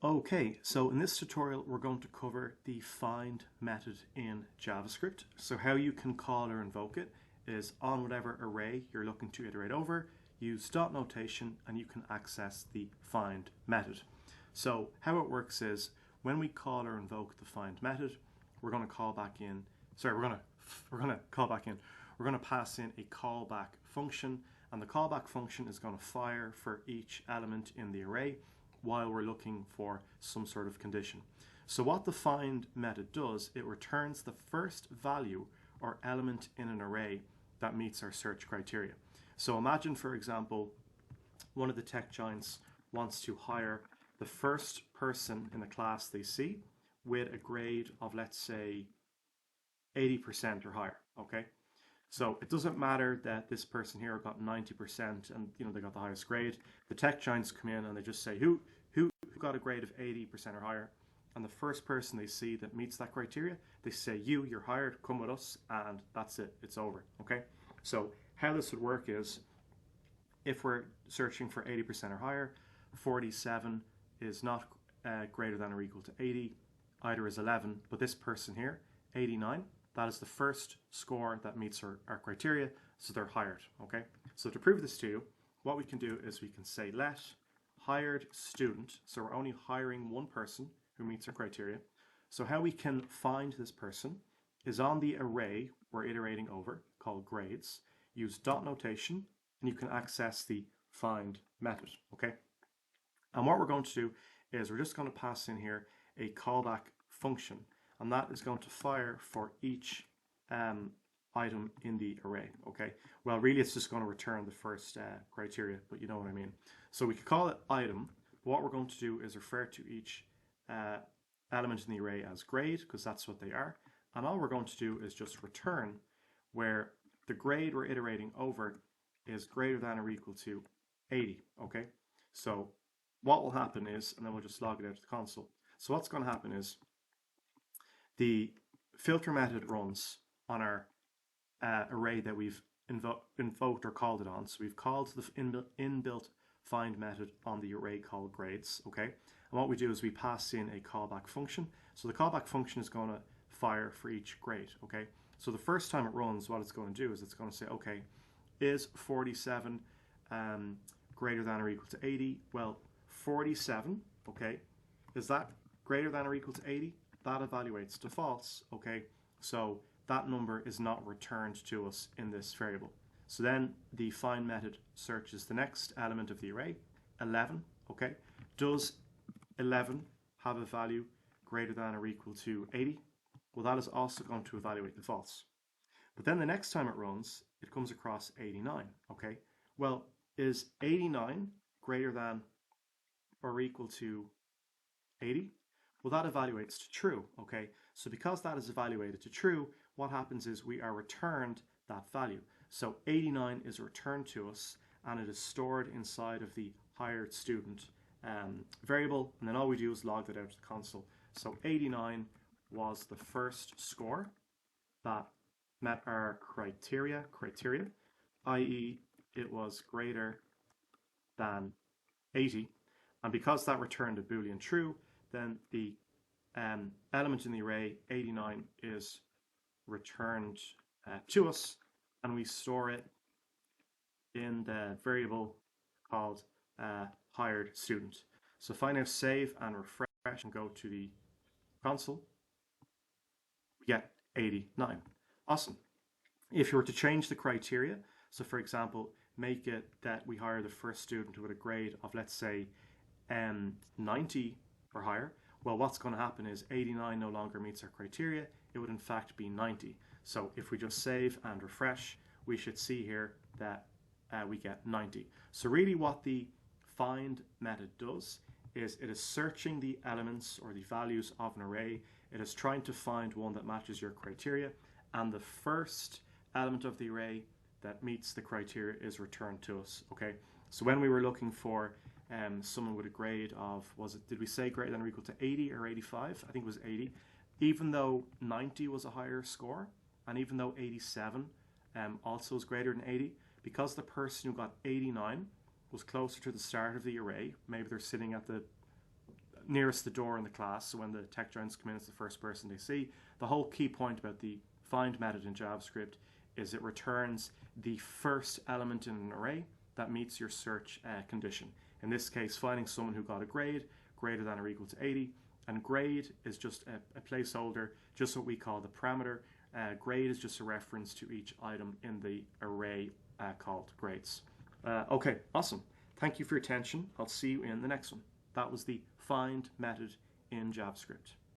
Okay, so in this tutorial we're going to cover the find method in JavaScript. So how you can call or invoke it is on whatever array you're looking to iterate over, use dot notation and you can access the find method. So how it works is when we call or invoke the find method, we're going to call back in, we're going to pass in a callback function, and the callback function is going to fire for each element in the array while we're looking for some sort of condition. So what the find method does, it returns the first value or element in an array that meets our search criteria. So imagine, for example, one of the tech giants wants to hire the first person in the class they see with a grade of, let's say, 80% or higher, okay? So it doesn't matter that this person here got 90% and they got the highest grade. The tech giants come in and they just say who got a grade of 80% or higher, and the first person they see that meets that criteria, they say you're hired, come with us, and that's it, it's over, okay? So how this would work is if we're searching for 80% or higher, 47 is not greater than or equal to 80, either is 11, but this person here, 89, that is the first score that meets our criteria, so they're hired, okay? So to prove this to you, what we can do is we can say let hired student, so we're only hiring one person who meets our criteria. So how we can find this person is on the array we're iterating over, called grades, use dot notation, and you can access the find method, okay? And what we're going to do is we're just going to pass in here a callback function, and that is going to fire for each item in the array, okay? Well, really it's just going to return the first criteria, but you know what I mean. So we could call it item. What we're going to do is refer to each element in the array as grade, because that's what they are. And all we're going to do is just return where the grade we're iterating over is greater than or equal to 80, okay? So what will happen is, and then we'll just log it out to the console. So what's going to happen is the filter method runs on our array that we've invoked or called it on. So we've called the inbuilt find method on the array called grades, okay? And what we do is we pass in a callback function. So the callback function is going to fire for each grade, okay? So the first time it runs, what it's going to do is it's going to say, okay, is 47 greater than or equal to 80? Well, 47, okay, is that greater than or equal to 80? That evaluates to false, okay? So that number is not returned to us in this variable. So then the find method searches the next element of the array, 11, okay? Does 11 have a value greater than or equal to 80? Well, that is also going to evaluate the false. But then the next time it runs, it comes across 89, okay? Well, is 89 greater than or equal to 80? Well, that evaluates to true, okay? So because that is evaluated to true, what happens is we are returned that value. So 89 is returned to us, and it is stored inside of the hired student variable, and then all we do is log that out to the console. So 89 was the first score that met our criteria, i.e. it was greater than 80, and because that returned a Boolean true, then the element in the array 89 is returned to us, and we store it in the variable called hired student. So if I now save and refresh and go to the console, we get 89. Awesome. If you were to change the criteria, so for example, make it that we hire the first student with a grade of, let's say, 90 or higher, well, what's going to happen is 89 no longer meets our criteria. It would in fact be 90. So if we just save and refresh, we should see here that we get 90. So really what the find method does is it is searching the elements or the values of an array. It is trying to find one that matches your criteria, and the first element of the array that meets the criteria is returned to us, okay? So when we were looking for someone with a grade of, did we say greater than or equal to 80 or 85? I think it was 80. Even though 90 was a higher score, and even though 87 also is greater than 80, because the person who got 89 was closer to the start of the array, maybe they're sitting at the nearest the door in the class. So when the tech giants come in, it's the first person they see. The whole key point about the find method in JavaScript is it returns the first element in an array that meets your search condition. In this case, finding someone who got a grade greater than or equal to 80. And grade is just a placeholder, just what we call the parameter. Grade is just a reference to each item in the array called grades. Okay, awesome. Thank you for your attention. I'll see you in the next one. That was the find method in JavaScript.